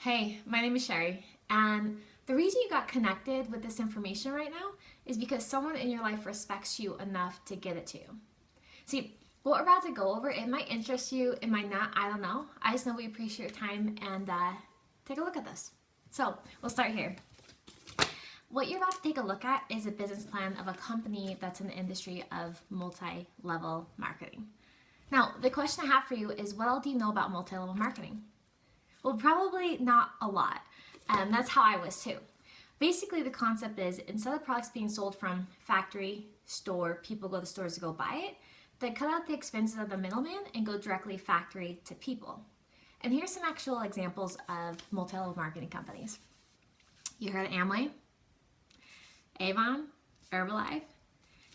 Hey, my name is Sheri, and the reason you got connected with this information right now is because someone in your life respects you enough to get it to you. See, what we're about to go over, it might interest you, it might not, I don't know. I just know we appreciate your time and take a look at this. So, we'll start here. What you're about to take a look at is a business plan of a company that's in the industry of multi-level marketing. Now, the question I have for you is, what all do you know about multi-level marketing? Well, probably not a lot. That's how I was too. Basically, the concept is instead of products being sold from factory, store, people go to stores to go buy it, they cut out the expenses of the middleman and go directly factory to people. And here's some actual examples of multi-level marketing companies. You heard of Amway, Avon, Herbalife.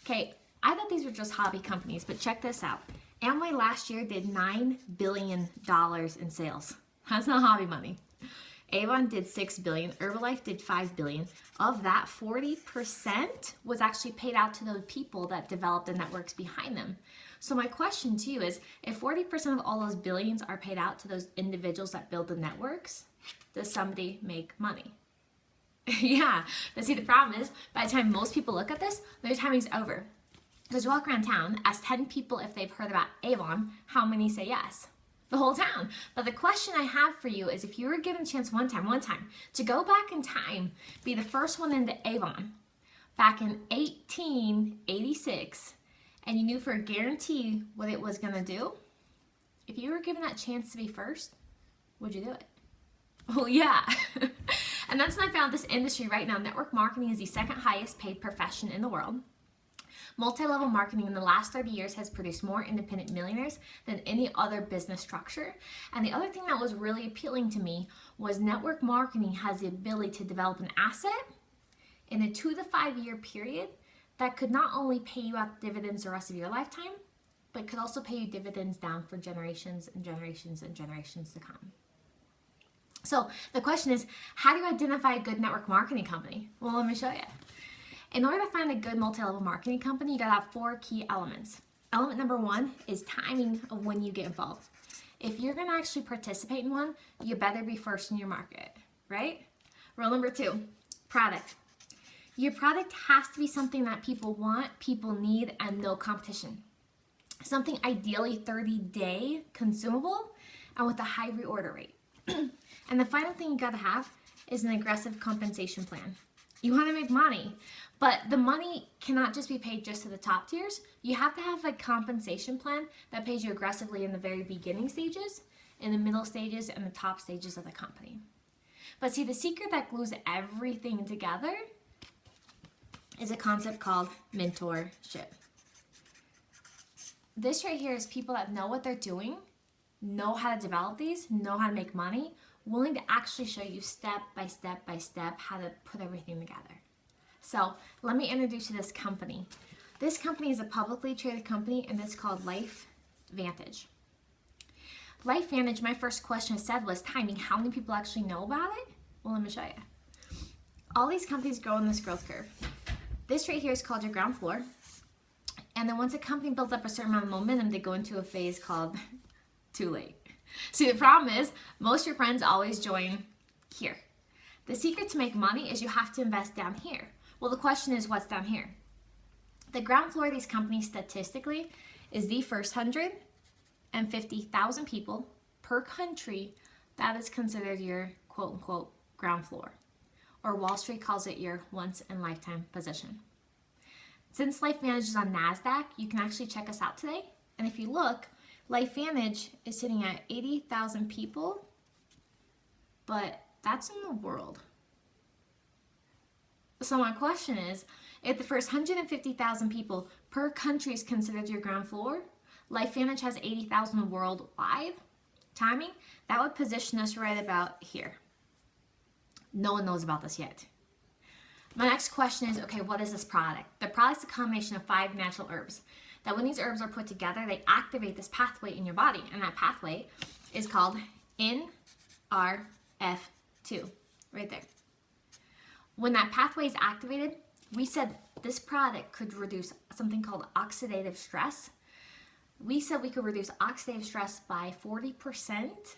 Okay, I thought these were just hobby companies, but check this out. Amway last year did $9 billion in sales. That's not hobby money. Avon did $6 billion. Herbalife did $5 billion. Of that, 40% was actually paid out to those people that developed the networks behind them. So my question to you is, if 40% of all those billions are paid out to those individuals that build the networks, does somebody make money? Yeah, but see, the problem is, by the time most people look at this, their timing's over. Because you walk around town, ask 10 people if they've heard about Avon, how many say yes? The whole town. But the question I have for you is, if you were given a chance one time, to go back in time, be the first one into Avon back in 1886, and you knew for a guarantee what it was going to do, if you were given that chance to be first, would you do it? Well, yeah. And that's when I found this industry right now. Network marketing is the second highest paid profession in the world. Multi-level marketing in the last 30 years has produced more independent millionaires than any other business structure. And the other thing that was really appealing to me was network marketing has the ability to develop an asset in a 2 to 5 year period that could not only pay you out dividends the rest of your lifetime, but could also pay you dividends down for generations and generations and generations to come. So the question is, how do you identify a good network marketing company? Well, let me show you. In order to find a good multi-level marketing company, you gotta have 4 key elements. Element number 1 is timing of when you get involved. If you're gonna actually participate in one, you better be first in your market, right? Rule number 2, product. Your product has to be something that people want, people need, and no competition. Something ideally 30-day consumable and with a high reorder rate. And the final thing you gotta have is an aggressive compensation plan. You want to make money, but the money cannot just be paid just to the top tiers. You have to have a compensation plan that pays you aggressively in the very beginning stages, in the middle stages, and the top stages of the company. But see, the secret that glues everything together is a concept called mentorship. This right here is people that know what they're doing, know how to develop these, know how to make money, willing to actually show you step by step by step how to put everything together. So let me introduce you to this company. This company is a publicly traded company, and it's called LifeVantage. LifeVantage, my first question I said was timing. How many people actually know about it? Well, let me show you. All these companies grow in this growth curve. This right here is called your ground floor. And then once a company builds up a certain amount of momentum, they go into a phase called too late. See, the problem is most of your friends always join here. The secret to make money is you have to invest down here. Well, the question is, what's down here? The ground floor of these companies statistically is the first 150,000 people per country. That is considered your quote unquote ground floor, or Wall Street calls it your once in lifetime position. Since LifeVantage is on NASDAQ, you can actually check us out today. And if you look, LifeVantage is sitting at 80,000 people, but that's in the world. So my question is, if the first 150,000 people per country is considered your ground floor, LifeVantage has 80,000 worldwide, timing, that would position us right about here. No one knows about this yet. My next question is, okay, what is this product? The product's a combination of 5 natural herbs. That when these herbs are put together, they activate this pathway in your body, and that pathway is called NRF2, right there. When that pathway is activated, we said this product could reduce something called oxidative stress. We said we could reduce oxidative stress by 40%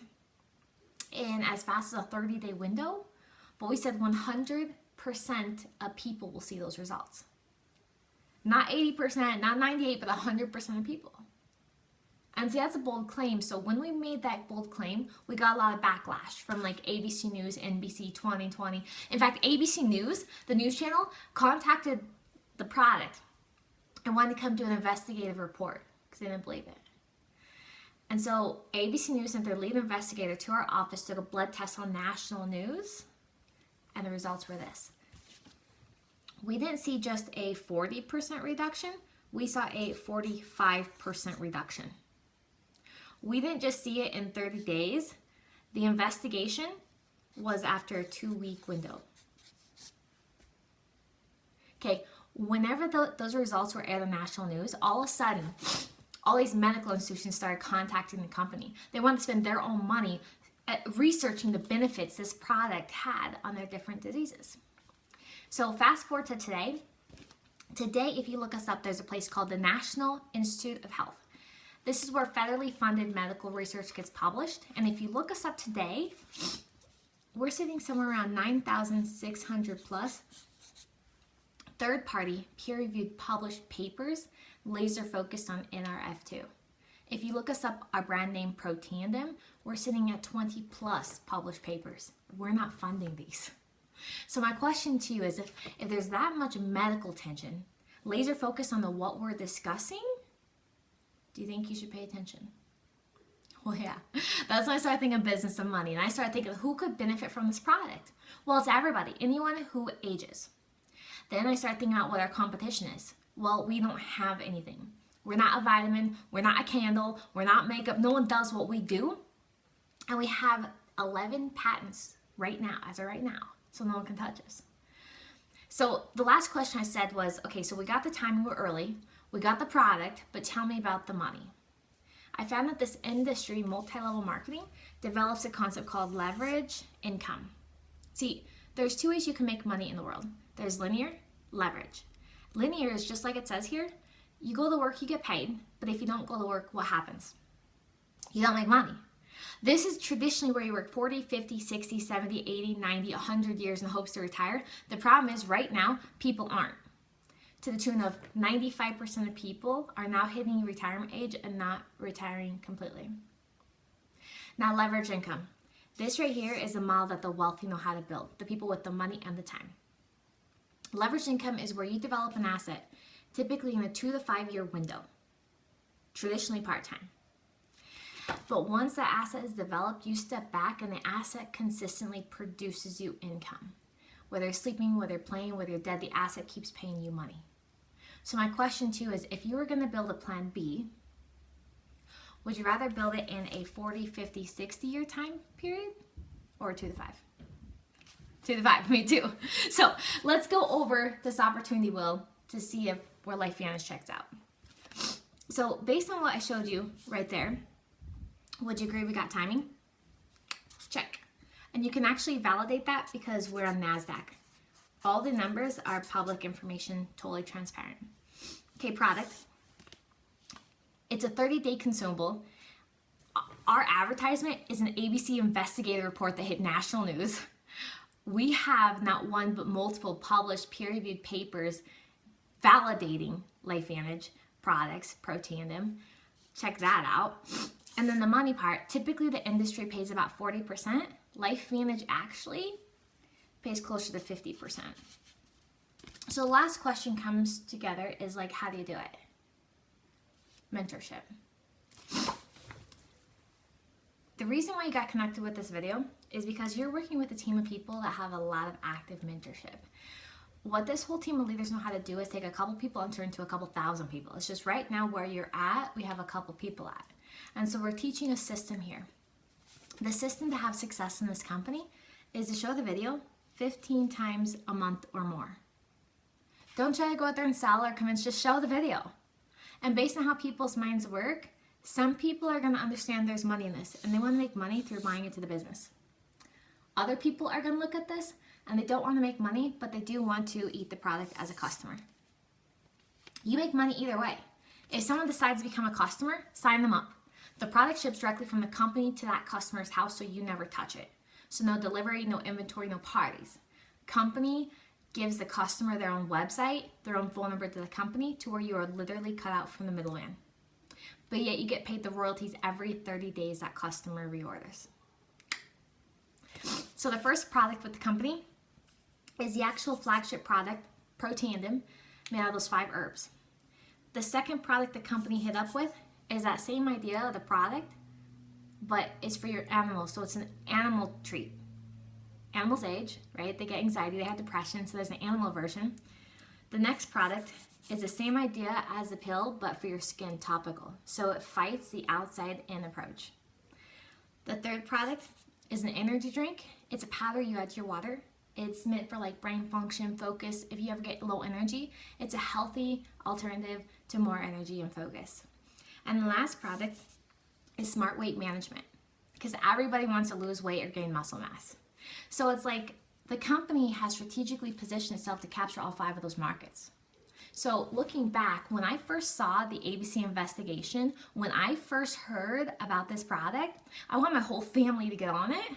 in as fast as a 30-day window, but we said 100% of people will see those results. Not 80%, not 98%, but 100% of people. And see, that's a bold claim. So when we made that bold claim, we got a lot of backlash from like ABC News, NBC, 2020. In fact, ABC News, the news channel, contacted the product and wanted to come do an investigative report because they didn't believe it. And so ABC News sent their lead investigator to our office, took a blood test on national news, and the results were this. We didn't see just a 40% reduction, we saw a 45% reduction. We didn't just see it in 30 days. The investigation was after a 2-week window. Okay, whenever those results were aired on national news, all of a sudden, all these medical institutions started contacting the company. They wanted to spend their own money at researching the benefits this product had on their different diseases. So fast forward to today. Today, if you look us up, there's a place called the National Institute of Health. This is where federally funded medical research gets published. And if you look us up today, we're sitting somewhere around 9,600 plus third-party peer-reviewed published papers laser focused on NRF2. If you look us up our brand name Protandim, we're sitting at 20 plus published papers. We're not funding these. So my question to you is, if there's that much medical attention, laser focus on what we're discussing, do you think you should pay attention? Well, yeah, that's when I started thinking business and money, and I started thinking who could benefit from this product? Well, it's everybody, anyone who ages. Then I started thinking about what our competition is. Well, we don't have anything. We're not a vitamin, we're not a candle, we're not makeup, no one does what we do. And we have 11 patents right now, as of right now, so no one can touch us. So the last question I said was, okay, so we got the timing, we're early, we got the product, but tell me about the money. I found that this industry, multi-level marketing, develops a concept called leverage income. See, there's 2 ways you can make money in the world. There's linear, leverage. Linear is just like it says here. You go to work, you get paid, but if you don't go to work, what happens? You don't make money. This is traditionally where you work 40, 50, 60, 70, 80, 90, 100 years in hopes to retire. The problem is right now, people aren't. To the tune of 95% of people are now hitting retirement age and not retiring completely. Now, leverage income. This right here is a model that the wealthy know how to build, the people with the money and the time. Leverage income is where you develop an asset, typically in a 2 to 5 year window, traditionally part-time. But once that asset is developed, you step back and the asset consistently produces you income. Whether you're sleeping, whether you're playing, whether you're dead, the asset keeps paying you money. So my question to you is, if you were going to build a plan B, would you rather build it in a 40, 50, 60 year time period or 2 to 5? 2 to 5, me too. So let's go over this opportunity wheel to see where LifeVantage checks out. So based on what I showed you right there, would you agree we got timing? Check. And you can actually validate that because we're on NASDAQ. All the numbers are public information, totally transparent. Okay, product. It's a 30-day consumable. Our advertisement is an ABC investigative report that hit national news. We have not one but multiple published peer-reviewed papers validating LifeVantage products, Protandim. Check that out. And then the money part, typically the industry pays about 40%. LifeVantage actually pays closer to 50%. So the last question comes together is like, how do you do it? Mentorship. The reason why you got connected with this video is because you're working with a team of people that have a lot of active mentorship. What this whole team of leaders know how to do is take a couple people and turn to a couple thousand people. It's just right now where you're at, we have a couple people at. And so we're teaching a system here. The system to have success in this company is to show the video 15 times a month or more. Don't try to go out there and sell or convince, just show the video. And based on how people's minds work, some people are going to understand there's money in this and they want to make money through buying into the business. Other people are going to look at this and they don't want to make money, but they do want to eat the product as a customer. You make money either way. If someone decides to become a customer, sign them up. The product ships directly from the company to that customer's house, so you never touch it. So no delivery, no inventory, no parties. Company gives the customer their own website, their own phone number to the company, to where you are literally cut out from the middleman. But yet you get paid the royalties every 30 days that customer reorders. So the first product with the company is the actual flagship product, Pro Tandem, made out of those 5 herbs. The second product the company hit up with is that same idea of the product, but it's for your animals. So it's an animal treat. Animals age, right? They get anxiety, they have depression, so there's an animal version. The next product is the same idea as the pill, but for your skin, topical. So it fights the outside in approach. The third product is an energy drink. It's a powder you add to your water. It's meant for like brain function, focus. If you ever get low energy, it's a healthy alternative to more energy and focus. And the last product is smart weight management, because everybody wants to lose weight or gain muscle mass. So it's like the company has strategically positioned itself to capture all 5 of those markets. So looking back, when I first saw the ABC investigation, when I first heard about this product, I want my whole family to get on it.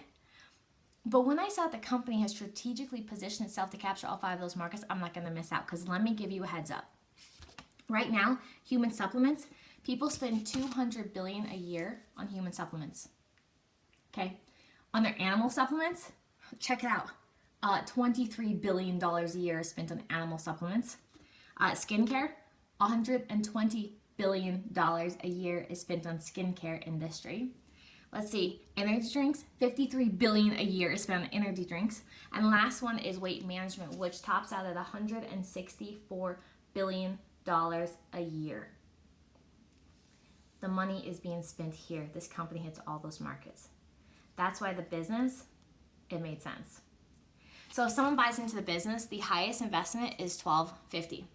But when I saw the company has strategically positioned itself to capture all 5 of those markets, I'm not going to miss out, because let me give you a heads up. Right now, human supplements, people spend $200 billion a year on human supplements. Okay? On their animal supplements, check it out. $23 billion a year is spent on animal supplements. Skincare, $120 billion a year is spent on skincare industry. Let's see, energy drinks, $53 billion a year is spent on energy drinks. And the last one is weight management, which tops out at $164 billion a year. The money is being spent here. This company hits all those markets. That's why the business, it made sense. So if someone buys into the business, the highest investment is $12.50,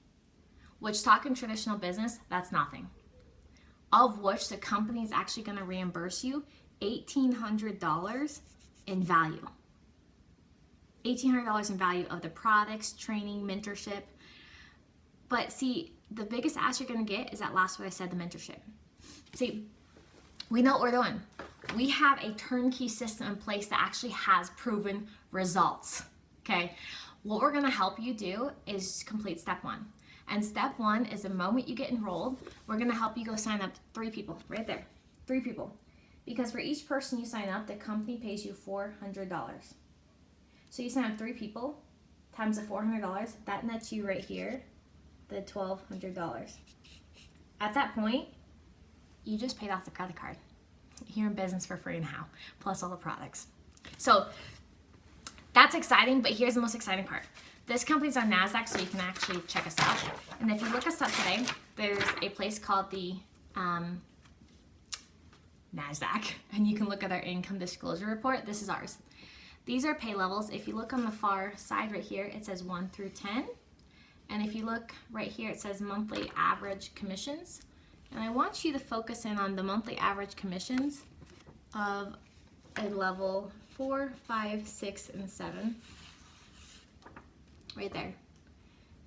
which talking traditional business, that's nothing. Of which the company is actually going to reimburse you $1,800 in value. $1,800 in value of the products, training, mentorship. But see, the biggest ask you're going to get is that last what I said, the mentorship. See, we know what we're doing. We have a turnkey system in place that actually has proven results. Okay, what we're going to help you do is complete step 1. And step 1 is the moment you get enrolled, we're going to help you go sign up 3 people right there. 3 people. Because for each person you sign up, the company pays you $400. So you sign up 3 people times the $400, that nets you right here the $1,200. At that point, you just paid off the credit card. You're in business for free now, plus all the products. So that's exciting, but here's the most exciting part. This company's on NASDAQ, so you can actually check us out. And if you look us up today, there's a place called the NASDAQ, and you can look at our income disclosure report. This is ours. These are pay levels. If you look on the far side right here, it says 1 through 10. And if you look right here, it says monthly average commissions. And I want you to focus in on the monthly average commissions of a level 4, 5, 6, and 7. Right there.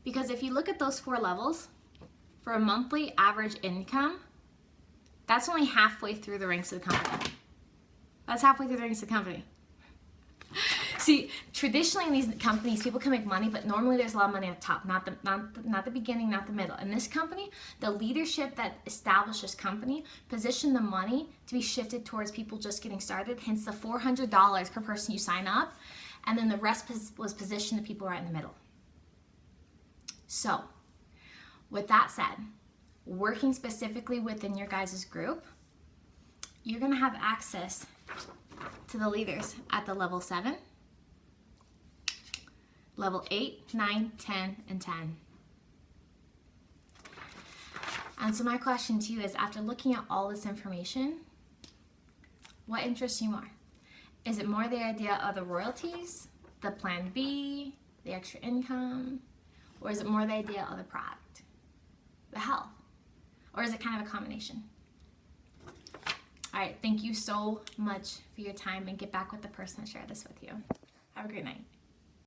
Because if you look at those 4 levels, for a monthly average income, that's only halfway through the ranks of the company. That's halfway through the ranks of the company. See, traditionally in these companies, people can make money, but normally there's a lot of money at the top, not the beginning, not the middle. In this company, the leadership that established this company positioned the money to be shifted towards people just getting started, hence the $400 per person you sign up, and then the rest was positioned to people right in the middle. So, with that said, working specifically within your guys' group, you're going to have access to the leaders at the level 7, level 8, 9, 10, and 10. And so my question to you is, after looking at all this information, what interests you more? Is it more the idea of the royalties, the plan B, the extra income, or is it more the idea of the product, the health, or is it kind of a combination? All right, thank you so much for your time, and get back with the person that shared this with you. Have a great night.